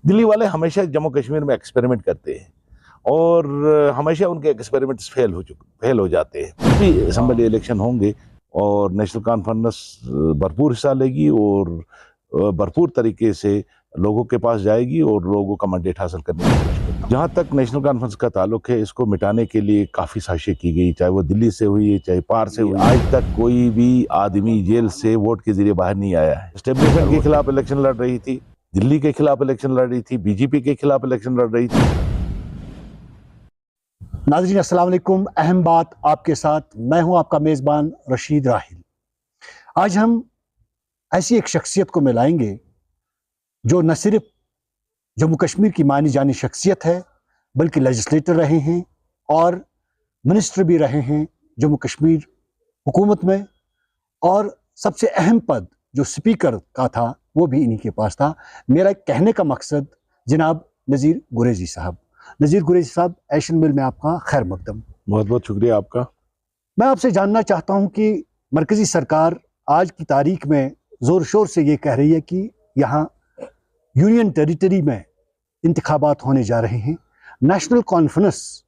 दिल्ली वाले हमेशा जम्मू कश्मीर में एक्सपेरिमेंट करते हैं और हमेशा उनके एक्सपेरिमेंट्स फेल हो जाते हैं। भी असेंबली इलेक्शन होंगे और नेशनल कॉन्फ्रेंस भरपूर हिस्सा लेगी और भरपूर तरीके से लोगों के पास जाएगी और लोगों का मैंडेट हासिल करने की कोशिश करेगी। जहाँ तक नेशनल कॉन्फ्रेंस का ताल्लुक है, इसको मिटाने के लिए काफ़ी साजिशें की गई, चाहे वो दिल्ली से हुई चाहे पार से हुई। आज तक कोई भी आदमी जेल से वोट के जरिए बाहर नहीं आया है। एस्टेब्लिशमेंट के खिलाफ इलेक्शन लड़ रही थी, दिल्ली के खिलाफ इलेक्शन लड़ रही थी, बीजेपी के खिलाफ इलेक्शन लड़ रही थी। नाज़रीन अस्सलाम वालेकुम। अहम बात आपके साथ, मैं हूं आपका मेज़बान रशीद राहिल। आज हम ऐसी एक शख्सियत को मिलाएंगे जो न सिर्फ जम्मू कश्मीर की मानी जानी शख्सियत है, बल्कि लेजिस्लेटर रहे हैं और मिनिस्टर भी रहे हैं जम्मू कश्मीर हुकूमत में, और सबसे अहम पद जो स्पीकर का था वो भी इन्हीं के पास था। मेरा कहने का मकसद जनाब नज़ीर गुरैज़ी साहब। नज़ीर गुरैज़ी साहब, एशियन मिल में आपका खैर मकदम। बहुत बहुत शुक्रिया आपका। मैं आपसे जानना चाहता हूं कि मरकज़ी सरकार आज की तारीख में ज़ोर शोर से ये कह रही है कि यहाँ यूनियन टेरिटरी में इंतखाबात होने जा रहे हैं। नेशनल कॉन्फ्रेंस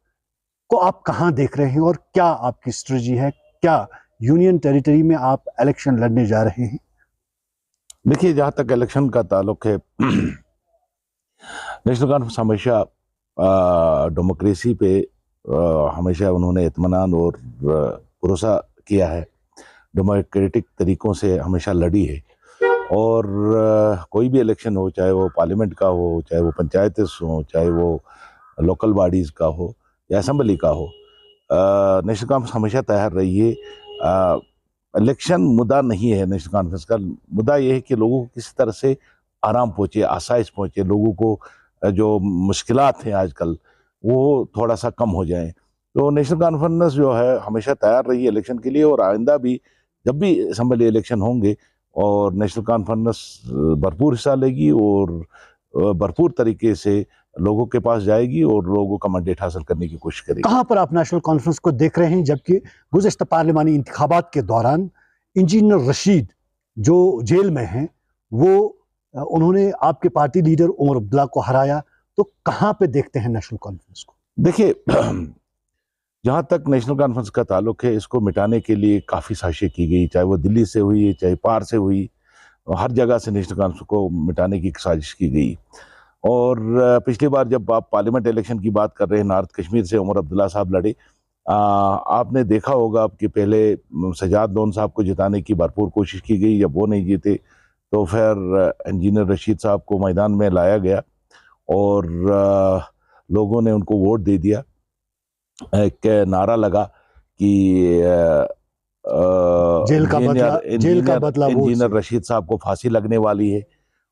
को आप कहाँ देख रहे हैं और क्या आपकी स्ट्रेटजी है? क्या यूनियन टेरिटरी में आप इलेक्शन लड़ने जा रहे हैं? देखिए, जहाँ तक इलेक्शन का ताल्लुक है, नेशनल कॉन्फ्रेंस हमेशा डेमोक्रेसी पे हमेशा उन्होंने इत्मीनान और भरोसा किया है, डेमोक्रेटिक तरीक़ों से हमेशा लड़ी है। और कोई भी इलेक्शन हो, चाहे वो पार्लियामेंट का हो, चाहे वो पंचायत हो, चाहे वो लोकल बॉडीज़ का हो या असेंबली का हो, नेशनल कॉन्फ्रेंस हमेशा तैयार रही है। इलेक्शन मुद्दा नहीं है नेशनल कॉन्फ्रेंस का, मुद्दा ये है कि लोगों को किसी तरह से आराम पहुँचे, आसाइश पहुँचे, लोगों को जो मुश्किलात हैं आजकल वो थोड़ा सा कम हो जाएं। तो नेशनल कॉन्फ्रेंस जो है हमेशा तैयार रही है इलेक्शन के लिए, और आइंदा भी जब भी असेंबली इलेक्शन होंगे और नेशनल कॉन्फ्रेंस भरपूर हिस्सा लेगी और भरपूर तरीके से लोगों के पास जाएगी और लोगों का मैंडेट हासिल करने की कोशिश करेगी। कहाँ पर आप नेशनल कॉन्फ्रेंस को देख रहे हैं, जबकि गुज़श्ता पार्लिमानी इंतखाबात के दौरान इंजीनियर रशीद जो जेल में हैं, वो उन्होंने आपके पार्टी लीडर उमर अब्दुल्ला को हराया, तो कहाँ पे देखते हैं नेशनल कॉन्फ्रेंस को? देखिए, जहाँ तक नेशनल कॉन्फ्रेंस का ताल्लुक है, इसको मिटाने के लिए काफ़ी साजिशें की गई, चाहे वो दिल्ली से हुई चाहे पार से हुई, हर जगह से नेशनल कॉन्फ्रेंस को मिटाने की साजिश की गई। और पिछली बार जब आप पार्लियामेंट इलेक्शन की बात कर रहे हैं, नॉर्थ कश्मीर से उमर अब्दुल्ला साहब लड़े। आपने देखा होगा कि पहले सजाद लोन साहब को जिताने की भरपूर कोशिश की गई, जब वो नहीं जीते तो फिर इंजीनियर रशीद साहब को मैदान में लाया गया और लोगों ने उनको वोट दे दिया। एक नारा लगा कि जेल का बदला इंजीनियर रशीद साहब को फांसी लगने वाली है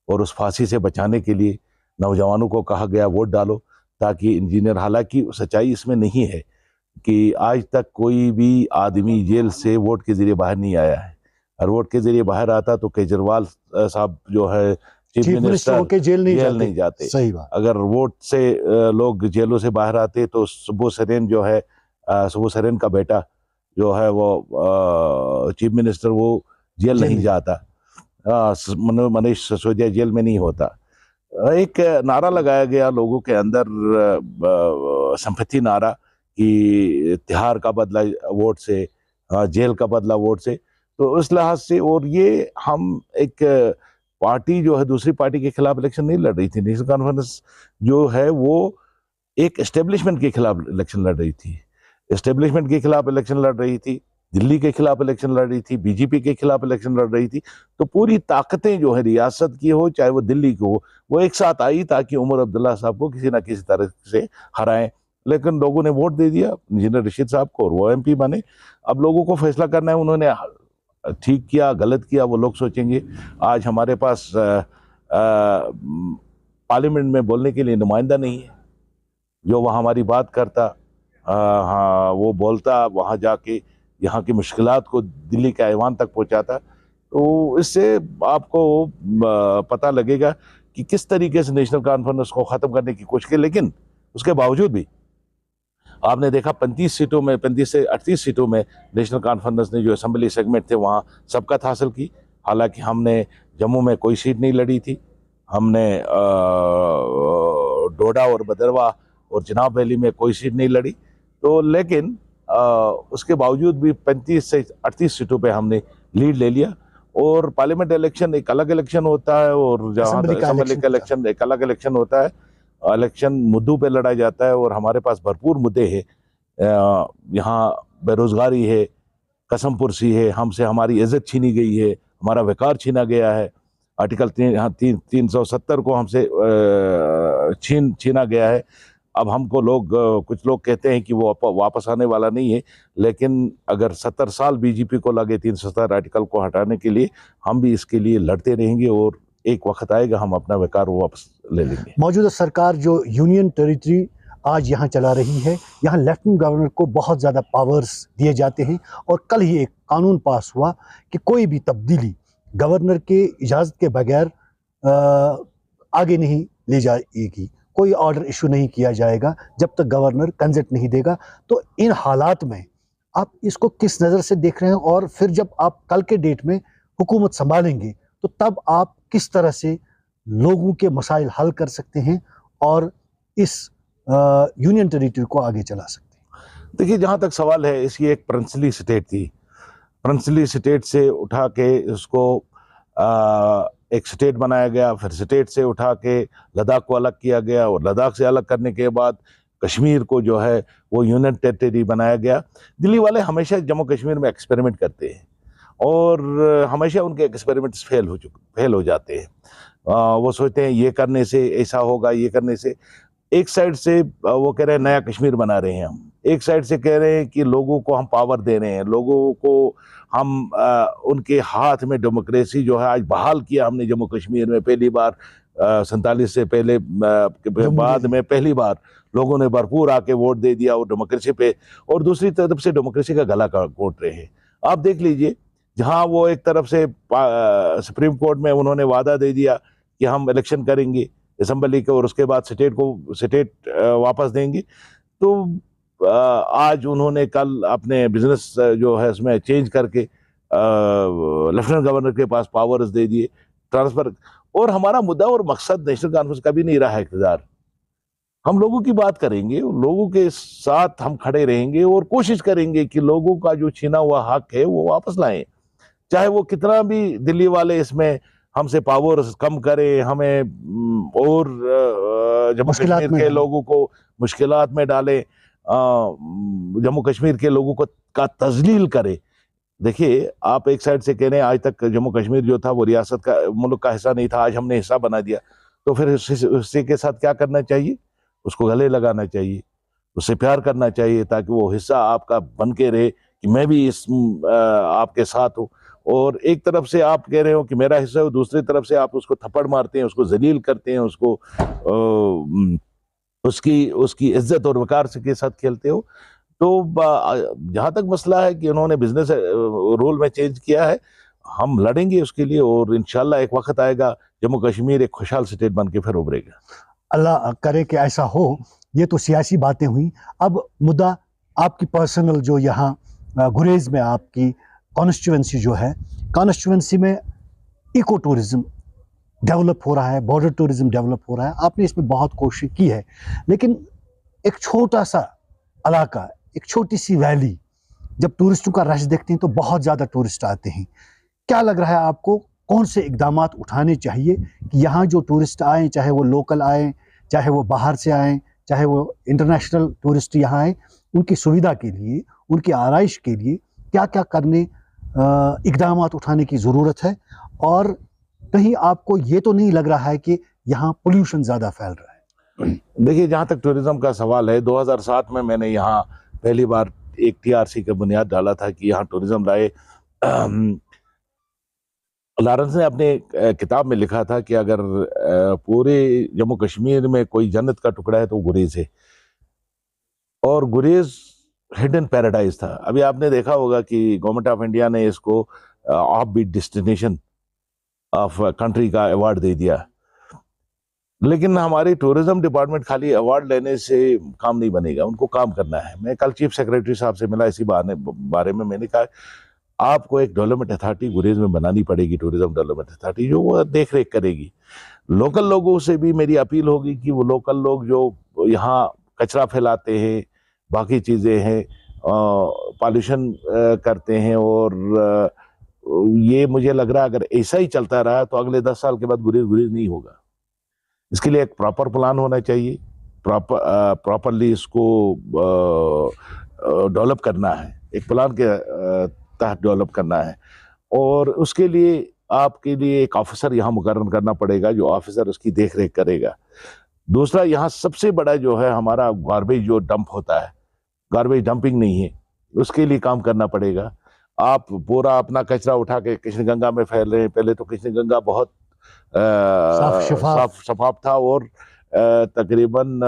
और उस फांसी से बचाने के लिए नौजवानों को कहा गया वोट डालो, ताकि इंजीनियर, हालांकि सच्चाई इसमें नहीं है कि आज तक कोई भी आदमी जेल से वोट के जरिए बाहर नहीं आया है। और वोट के जरिए बाहर आता तो केजरीवाल साहब जो है चीफ मिनिस्टर के जेल नहीं जाते। सही बात। अगर वोट से लोग जेलों से बाहर आते तो सुबो सरेन जो है, सुबो सरेन का बेटा जो है वो चीफ मिनिस्टर, वो जेल नहीं जाता, मनीष सिसोदिया जेल में नहीं होता। एक नारा लगाया गया लोगों के अंदर, संपत्ति नारा, कि तिहार का बदला वोट से, जेल का बदला वोट से। तो उस लिहाज से, और ये हम एक पार्टी जो है दूसरी पार्टी के खिलाफ इलेक्शन नहीं लड़ रही थी। नेशनल कॉन्फ्रेंस जो है वो एक एस्टेब्लिशमेंट के खिलाफ इलेक्शन लड़ रही थी, एस्टेब्लिशमेंट के खिलाफ इलेक्शन लड़ रही थी, दिल्ली के खिलाफ इलेक्शन लड़ रही थी, बीजेपी के खिलाफ इलेक्शन लड़ रही थी। तो पूरी ताकतें जो है रियासत की हो चाहे वो दिल्ली की हो, वो एक साथ आई ताकि उमर अब्दुल्ला साहब को किसी ना किसी तरह से हराएं। लेकिन लोगों ने वोट दे दिया इंजीनियर रशीद साहब को और वो एमपी बने। अब लोगों को फैसला करना है, उन्होंने ठीक किया गलत किया वो लोग सोचेंगे। आज हमारे पास पार्लियामेंट में बोलने के लिए नुमाइंदा नहीं है जो वहाँ हमारी बात करता, हाँ वो बोलता, वहाँ जाके यहाँ की मुश्किलात को दिल्ली के ऐवान तक पहुँचाता। तो इससे आपको पता लगेगा कि किस तरीके से नेशनल कॉन्फ्रेंस को ख़त्म करने की कोशिश की। लेकिन उसके बावजूद भी आपने देखा 35 सीटों में, 35 से 38 सीटों में नेशनल कॉन्फ्रेंस ने जो असेंबली सेगमेंट थे वहाँ सबकत हासिल की। हालांकि हमने जम्मू में कोई सीट नहीं लड़ी थी, हमने डोडा और भदरवा और चिनाब वैली में कोई सीट नहीं लड़ी। तो लेकिन उसके बावजूद भी 35 से 38 सीटों पे हमने लीड ले लिया। और पार्लियामेंट इलेक्शन एक अलग इलेक्शन होता है और जहाँ असेंबली का इलेक्शन एक अलग इलेक्शन होता है। इलेक्शन मुद्दों पे लड़ा जाता है और हमारे पास भरपूर मुद्दे हैं। यहाँ बेरोजगारी है, कसम पुरसी है, हमसे हमारी इज्जत छीनी गई है, हमारा वकार छीना गया है। आर्टिकल 370 को हमसे छीना गया है। अब हमको कुछ लोग कहते हैं कि वो वापस आने वाला नहीं है, लेकिन अगर 70 साल बीजेपी को लगे 370 आर्टिकल को हटाने के लिए, हम भी इसके लिए लड़ते रहेंगे और एक वक्त आएगा हम अपना वकार वापस ले लेंगे। मौजूदा सरकार जो यूनियन टेरिटरी आज यहाँ चला रही है, यहाँ लेफ्टिनेंट गवर्नर को बहुत ज़्यादा पावर्स दिए जाते हैं और कल ही एक कानून पास हुआ कि कोई भी तब्दीली गवर्नर के इजाज़त के बगैर आगे नहीं ले जाएगी, कोई ऑर्डर इशू नहीं किया जाएगा जब तक गवर्नर कंसेंट नहीं देगा। तो इन हालात में आप इसको किस नज़र से देख रहे हैं, और फिर जब आप कल के डेट में हुकूमत संभालेंगे तो तब आप किस तरह से लोगों के मसाइल हल कर सकते हैं और इस यूनियन टेरिटरी को आगे चला सकते हैं? देखिए, जहाँ तक सवाल है, इसकी एक प्रिंसली स्टेट थी। प्रिंसली स्टेट से उठा के इसको एक स्टेट बनाया गया, फिर स्टेट से उठा के लद्दाख को अलग किया गया और लद्दाख से अलग करने के बाद कश्मीर को जो है वो यूनियन टेरिटरी बनाया गया। दिल्ली वाले हमेशा जम्मू कश्मीर में एक्सपेरिमेंट करते हैं और हमेशा उनके एक्सपेरिमेंट्स फेल हो जाते हैं। वो सोचते हैं ये करने से ऐसा होगा, ये करने से। एक साइड से वो कह रहे हैं नया कश्मीर बना रहे हैं हम, एक साइड से कह रहे हैं कि लोगों को हम पावर दे रहे हैं, लोगों को हम उनके हाथ में डेमोक्रेसी जो है आज बहाल किया हमने जम्मू कश्मीर में। पहली बार 47 से पहले बाद में पहली बार लोगों ने भरपूर आके वोट दे दिया और डेमोक्रेसी पे, और दूसरी तरफ से डेमोक्रेसी का गला घोंट रहे हैं। आप देख लीजिए, जहां वो एक तरफ से सुप्रीम कोर्ट में उन्होंने वादा दे दिया कि हम इलेक्शन करेंगे असेंबली के और उसके बाद स्टेट वापस देंगे, तो आज उन्होंने कल अपने बिजनेस जो है उसमें चेंज करके लेफ्टिनेंट गवर्नर के पास पावर्स दे दिए, ट्रांसफर। और हमारा मुद्दा और मकसद नेशनल कॉन्फ्रेंस का भी नहीं रहा है इक़्तिदार। हम लोगों की बात करेंगे, लोगों के साथ हम खड़े रहेंगे और कोशिश करेंगे कि लोगों का जो छीना हुआ हक है वो वापस लाएं, चाहे वो कितना भी दिल्ली वाले इसमें हमसे पावर कम करें, हमें और जम्मू कश्मीर के लोगों को मुश्किलात में डालें, जम्मू कश्मीर के लोगों को का तजलील करे। देखिए, आप एक साइड से कह रहे हैं आज तक जम्मू कश्मीर जो था वो रियासत का, मुल्क का हिस्सा नहीं था, आज हमने हिस्सा बना दिया। तो फिर हिस्से के साथ क्या करना चाहिए? उसको गले लगाना चाहिए, उससे प्यार करना चाहिए, ताकि वो हिस्सा आपका बन के रहे कि मैं भी इस आपके साथ हूँ। और एक तरफ से आप कह रहे हो कि मेरा हिस्सा है, दूसरी तरफ से आप उसको थप्पड़ मारते हैं, उसको जलील करते हैं, उसको उसकी इज्जत और वकार के साथ खेलते हो। तो जहाँ तक मसला है कि उन्होंने बिजनेस रूल में चेंज किया है, हम लड़ेंगे उसके लिए और इंशाल्लाह एक वक्त आएगा जम्मू कश्मीर एक खुशहाल स्टेट बन के फिर उभरेगा। अल्लाह करे कि ऐसा हो। ये तो सियासी बातें हुई। अब मुद्दा आपकी पर्सनल, जो यहाँ गुरेज में आपकी कॉन्स्टिट्यूंसी जो है, कॉन्स्टिट्यूंसी में इको टूरिज्म डेवलप हो रहा है, बॉर्डर टूरिज्म डेवलप हो रहा है, आपने इसमें बहुत कोशिश की है, लेकिन एक छोटा सा इलाका, एक छोटी सी वैली, जब टूरिस्टों का रश देखते हैं तो बहुत ज़्यादा टूरिस्ट आते हैं। क्या लग रहा है आपको, कौन से इकदाम उठाने चाहिए कि यहाँ जो टूरिस्ट आएँ, चाहे वो लोकल आएँ, चाहे वो बाहर से आएँ, चाहे वो इंटरनेशनल टूरिस्ट यहाँ आएँ, उनकी सुविधा के लिए, उनकी आराइश के लिए क्या क्या करने इकदाम उठाने की ज़रूरत है? और कहीं आपको ये तो नहीं लग रहा है कि यहाँ पोल्यूशन ज़्यादा फैल रहा है? देखिए, जहाँ तक टूरिज्म का सवाल है, 2007 में मैंने यहाँ पहली बार एक TRC का बुनियाद डाला था कि यहाँ टूरिज्म लाए। लॉरेंस ने अपने किताब में लिखा था कि अगर पूरे जम्मू कश्मीर में कोई जन्नत का टुकड़ा है तो गुरेज है, और गुरेज हिडन पैराडाइज था। अभी आपने देखा होगा कि गवर्नमेंट ऑफ इंडिया ने इसको offbeat destination of country का अवार्ड दे दिया, लेकिन हमारी टूरिज्म डिपार्टमेंट खाली अवार्ड लेने से काम नहीं बनेगा, उनको काम करना है। मैं कल चीफ सेक्रेटरी साहब से मिला, इसी बारे में मैंने कहा आपको एक डेवलपमेंट अथॉरिटी गुरेज में बनानी पड़ेगी, टूरिज्म डेवलपमेंट अथॉरिटी, जो वो देख रेख करेगी। लोकल लोगों से भी मेरी अपील होगी कि वो लोकल लोग जो यहाँ कचरा फैलाते हैं, बाकी चीज़ें हैं, पॉल्यूशन करते हैं, और ये मुझे लग रहा है अगर ऐसा ही चलता रहा तो अगले 10 साल के बाद गुरेज गुरेज नहीं होगा। इसके लिए एक प्रॉपर प्लान होना चाहिए, प्रॉपरली इसको डेवलप करना है, एक प्लान के तहत डेवलप करना है, और उसके लिए आपके लिए एक ऑफिसर यहाँ मुकर्रर करना पड़ेगा, जो ऑफिसर उसकी देख रेख करेगा। दूसरा, यहाँ सबसे बड़ा जो है हमारा गार्बेज जो डंप होता है, गार्बेज डंपिंग नहीं है, उसके लिए काम करना पड़ेगा। आप पूरा अपना कचरा उठा के कृष्णगंगा में फैल रहे हैं। पहले तो कृष्णगंगा बहुत साफ शफाफ था, और तकरीबन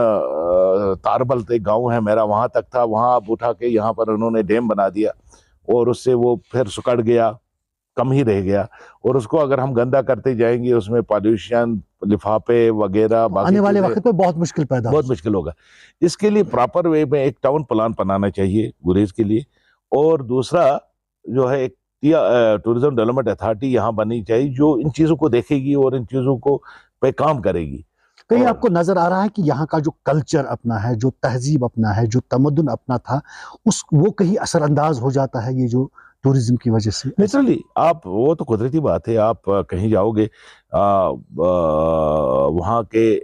तारबल एक गांव है मेरा, वहां तक था, वहां आप उठा के यहाँ पर उन्होंने डैम बना दिया, और उससे वो फिर सुकड़ गया, कम ही रह गया। और उसको अगर हम गंदा करते जाएंगे, उसमें पॉल्यूशन, लिफाफे वगैरह, आने वाले वक्त में बहुत मुश्किल होगा। इसके लिए प्रॉपर वे में एक टाउन प्लान बनाना चाहिए गुरेज के लिए। और दूसरा जो है, एक टूरिज्म डेवलपमेंट अथॉरिटी यहाँ बननी चाहिए, जो इन चीज़ों को देखेगी और इन चीज़ों को पे काम करेगी। कहीं आपको नजर आ रहा है कि यहाँ का जो कल्चर अपना है, जो तहजीब अपना है, जो तमद्दुन अपना था, वो कहीं असरअंदाज हो जाता है ये जो टूरिज्म की वजह से? नेचुरली, आप, वो तो कुदरती बात है, आप कहीं जाओगे वहाँ के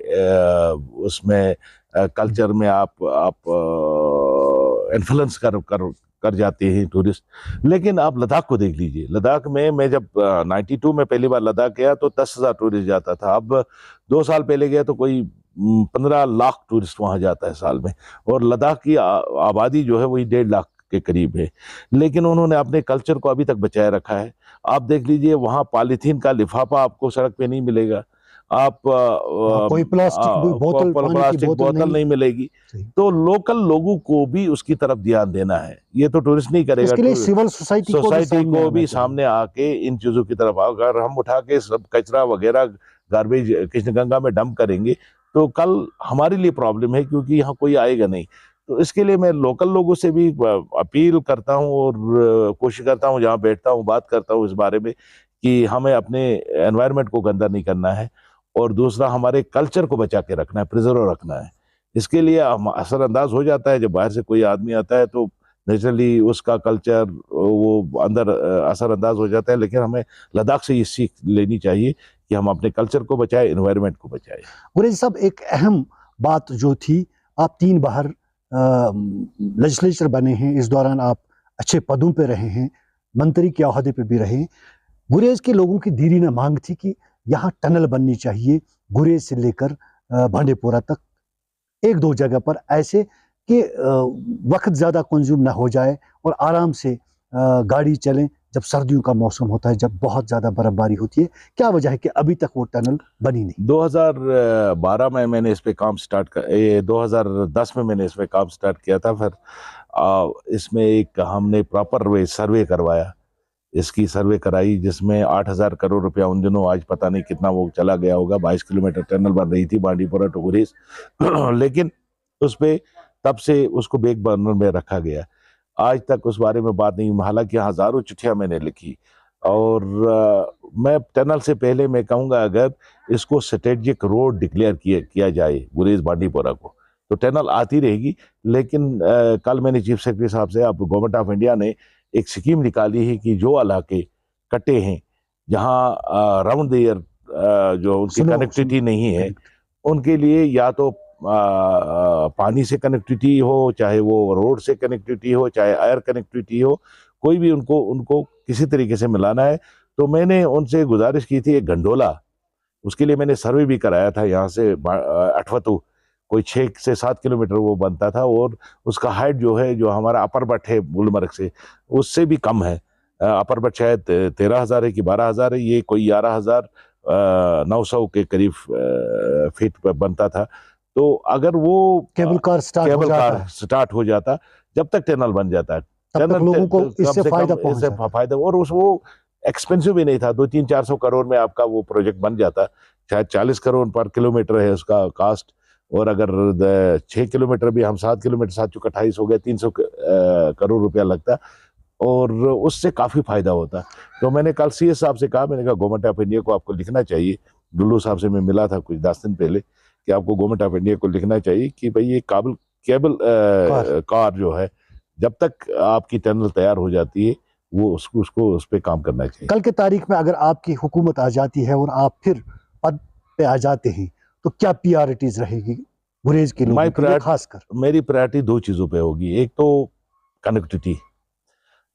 उसमें कल्चर में आप इन्फ्लुएंस कर जाते हैं टूरिस्ट। लेकिन आप लद्दाख को देख लीजिए। लद्दाख में मैं जब 92 में पहली बार लद्दाख गया तो 10,000 टूरिस्ट जाता था। अब 2 साल पहले गया तो कोई 15 लाख टूरिस्ट वहाँ जाता है साल में, और लद्दाख की आबादी जो है वही 1.5 लाख के करीब है। लेकिन उन्होंने अपने कल्चर को अभी तक बचाए रखा है। आप देख लीजिए, वहाँ पॉलीथीन का लिफाफा आपको सड़क पे नहीं मिलेगा, आप कोई प्लास्टिक बोतल नहीं मिलेगी। तो लोकल लोगों को भी उसकी तरफ ध्यान देना है, ये तो टूरिस्ट नहीं करेगा। इसके लिए सिविल सोसाइटी को भी सामने आके इन चीजों की तरफ, अगर हम उठा के सब कचरा वगैरह गार्बेज कृष्णगंगा में डंप करेंगे तो कल हमारे लिए प्रॉब्लम है, क्योंकि यहाँ कोई आएगा नहीं। तो इसके लिए मैं लोकल लोगों से भी अपील करता हूँ और कोशिश करता हूँ, जहाँ बैठता हूँ बात करता हूँ इस बारे में, कि हमें अपने एनवायरनमेंट को गंदा नहीं करना है, और दूसरा हमारे कल्चर को बचा के रखना है, प्रिजर्व रखना है। इसके लिए हम असरअंदाज हो जाता है, जब बाहर से कोई आदमी आता है तो नेचुरली उसका कल्चर वो अंदर असरअंदाज हो जाता है। लेकिन हमें लद्दाख से ये सीख लेनी चाहिए कि हम अपने कल्चर को बचाएं, एनवायरनमेंट को बचाएं। गुरेज साहब, एक अहम बात जो थी, आप 3 बार लेजिस्लेचर बने हैं, इस दौरान आप अच्छे पदों पे रहे हैं, मंत्री के ओहदे पे भी रहे। गुरेज के लोगों की दीरीना मांग थी कि यहाँ टनल बननी चाहिए गुरेज से लेकर भांडेपोरा तक, 1-2 जगह पर, ऐसे कि वक्त ज़्यादा कंज्यूम ना हो जाए और आराम से गाड़ी चलें जब सर्दियों का मौसम होता है, जब बहुत ज़्यादा बर्फबारी होती है। क्या वजह है कि अभी तक वो टनल बनी नहीं? 2012 में मैंने इस पे काम स्टार्ट कर, 2010 में मैंने इस पे काम स्टार्ट किया था। फिर इसमें एक हमने प्रॉपर वे सर्वे करवाया, इसकी सर्वे कराई, जिसमें 8,000 करोड़ रुपया उन दिनों, आज पता नहीं कितना वो चला गया होगा, 22 किलोमीटर टनल बन रही थी बांडीपुरा टू गुरेज। लेकिन उस पे तब से उसको बैक बर्नर में रखा गया, आज तक उस बारे में बात नहीं। हालांकि हजारों चिट्ठियां मैंने लिखी, और मैं टनल से पहले मैं कहूँगा, अगर इसको स्ट्रेटेजिक रोड डिक्लेयर किया जाए गुरेज बांडीपुरा को, तो टनल आती रहेगी। लेकिन कल मैंने चीफ सेक्रेटरी साहब से, अब गवर्नमेंट ऑफ इंडिया ने एक स्कीम निकाली है कि जो इलाके कटे हैं, जहाँ राउंड द ईयर जो उनकी कनेक्टिविटी नहीं है, उनके लिए या तो पानी से कनेक्टिविटी हो, चाहे वो रोड से कनेक्टिविटी हो, चाहे एयर कनेक्टिविटी हो, कोई भी उनको किसी तरीके से मिलाना है। तो मैंने उनसे गुजारिश की थी एक गंडोला, उसके लिए मैंने सर्वे भी कराया था। यहाँ से अठवतु कोई 6 से 7 किलोमीटर वो बनता था, और उसका हाइट जो है, जो हमारा अपर बट है गुलमर्ग से, उससे भी कम है। अपर बट शायद 13,000 है कि 12,000 है, ये कोई 11,900 के करीब फीट पर बनता था। तो अगर वो केबल कार स्टार्ट हो जाता, जब तक टनल बन जाता है, तब तक लोगों को इससे फायदा, और वो एक्सपेंसिव भी नहीं था, 200-400 करोड़ में आपका वो प्रोजेक्ट बन जाता। शायद 40 करोड़ पर किलोमीटर है उसका कास्ट, और अगर 6 किलोमीटर भी हम 7 किलोमीटर 7 चुका 28 हो गया, 300 करोड़ रुपया लगता, और उससे काफी फायदा होता। तो मैंने कल सीएस साहब से कहा, मैंने कहा गवर्नमेंट ऑफ इंडिया को आपको लिखना चाहिए डुल्लू साहब से मैं मिला था कुछ 10 दिन पहले कि आपको गवर्नमेंट ऑफ इंडिया को लिखना चाहिए कि भाई ये केबल कार जो है, जब तक आपकी टनल तैयार हो जाती है वो उसको उस पर काम करना चाहिए। कल के तारीख में अगर आपकी हुकूमत आ जाती है और आप फिर पद पे आ जाते हैं तो क्या प्रायोरिटीज रहेगी गुरेज के लोगों के लिए खासकर? मेरी प्रायोरिटी 2 चीज़ों पे होगी। एक तो कनेक्टिविटी,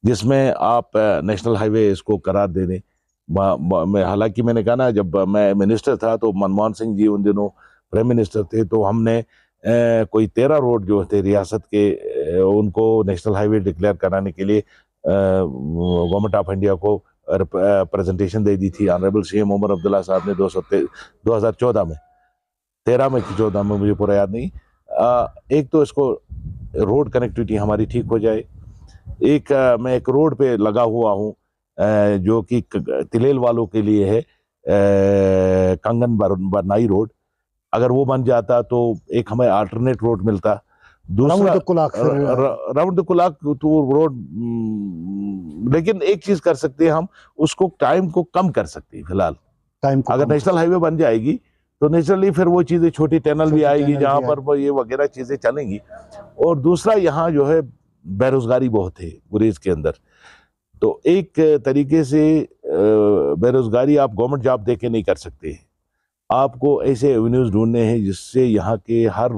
जिसमें आप नेशनल हाईवे इसको करार दे दें। मैं हालांकि मैंने कहा ना, जब मैं मिनिस्टर था तो मनमोहन सिंह जी उन दिनों प्राइम मिनिस्टर थे, तो हमने कोई 13 रोड जो थे रियासत के उनको नेशनल हाईवे डिक्लेयर कराने के लिए गवर्नमेंट ऑफ इंडिया को प्रेजेंटेशन दे दी थी। ऑनरेबल सीएम उमर अब्दुल्ला साहब ने 2014 में 13 में कि 14 में, मुझे पूरा याद नहीं। एक तो इसको रोड कनेक्टिविटी हमारी ठीक हो जाए। एक मैं एक रोड पे लगा हुआ हूँ जो कि तिलेल वालों के लिए है, कंगन बरनाई रोड। अगर वो बन जाता तो एक हमें अल्टरनेट रोड मिलता। दूसरा राउंड द क्लॉक तो रोड, लेकिन एक चीज कर सकते हैं हम, उसको टाइम को कम कर सकते हैं। फिलहाल अगर नेशनल हाईवे बन जाएगी तो नेचुरली फिर वो चीजें, छोटी टनल भी आएगी जहां पर वो ये वगैरह चीजें चलेंगी। और दूसरा, यहाँ जो है बेरोजगारी बहुत है गुरेज के अंदर, तो एक तरीके से बेरोजगारी आप गवर्नमेंट जॉब दे के नहीं कर सकते। आपको ऐसे एवेन्यूज ढूंढने हैं जिससे यहाँ के हर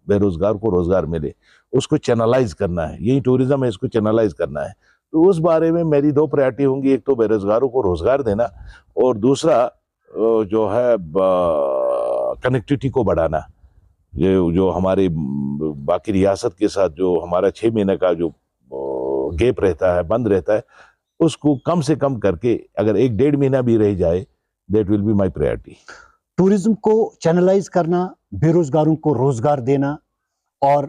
बेरोजगार को रोजगार मिले, उसको चैनलाइज करना है। यही टूरिज्म है, इसको चैनलाइज करना है। तो उस बारे में मेरी 2 प्रायोरिटी होंगी। एक तो बेरोजगारों को रोजगार देना, और दूसरा जो है कनेक्टिविटी को बढ़ाना। ये जो हमारी बाकी रियासत के साथ जो हमारा 6 महीने का जो गैप रहता है, बंद रहता है, उसको कम से कम करके अगर 1-1.5 महीना भी रह जाए, that will be my priority. Tourism को चैनलाइज करना, बेरोजगारों को रोजगार देना, और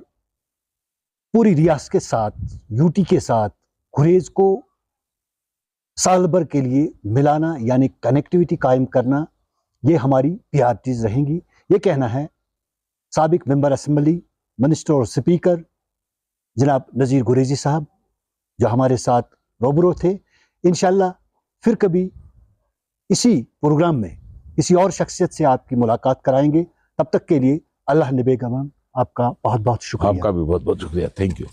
पूरी रियासत के साथ, यूटी के साथ गुरेज को साल भर के लिए मिलाना, यानी कनेक्टिविटी कायम करना, ये हमारी प्रायोरिटीज रहेंगी। ये कहना है साबिक मेंबर असेंबली, मिनिस्टर और स्पीकर जनाब नज़ीर गुरेजी साहब, जो हमारे साथ रूबरू थे। इंशाल्लाह फिर कभी इसी प्रोग्राम में किसी और शख्सियत से आपकी मुलाकात कराएंगे। तब तक के लिए अल्लाह निबेगमान, आपका बहुत बहुत शुक्रिया। आपका भी बहुत बहुत शुक्रिया। Thank you.